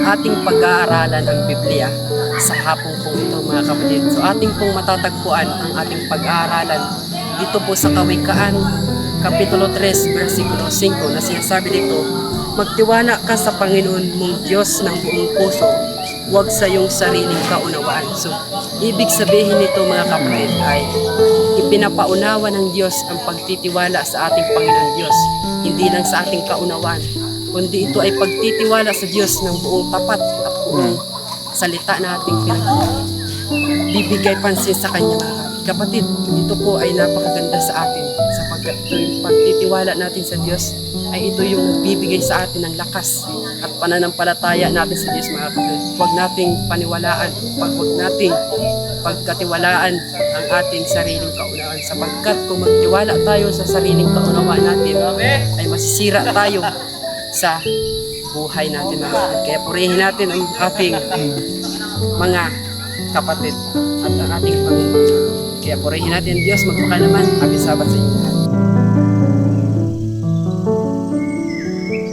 ating pag-aaralan ang Biblia sa hapong pong ito mga kapatid. So ating pong matatagpuan ang ating pag-aaralan dito po sa Kawikaan, Kapitulo 3, versikulo 5 na sinasabi dito, magtiwala ka sa Panginoon mong Diyos ng buong puso, huwag sa iyong sariling kaunawaan. So, ibig sabihin nito mga kapatid ay ipinapaunawa ng Diyos ang pagtitiwala sa ating Panginoon Diyos, hindi lang sa ating kaunawaan, kundi ito ay pagtitiwala sa Diyos ng buong tapat at buong salita na ating bibigay pansin sa Kanya mga kapatid. Ito po ay napakaganda sa atin sapagkat yung pagtitiwala natin sa Diyos ay ito yung bibigay sa atin ng lakas at pananampalataya natin sa Diyos mga kapatid. Huwag nating paniwalaan, huwag nating pagkatiwalaan ang ating sariling kaunawaan sapagkat kung magtiwala tayo sa sariling kaunawaan natin ay masisira tayo sa buhay natin mga kapatid. Kaya purihin natin ang ating mga kapatid at ang ating Panginoon. Kaya purihin natin ang Diyos, magpakalaman. Happy Sabbath sa inyo.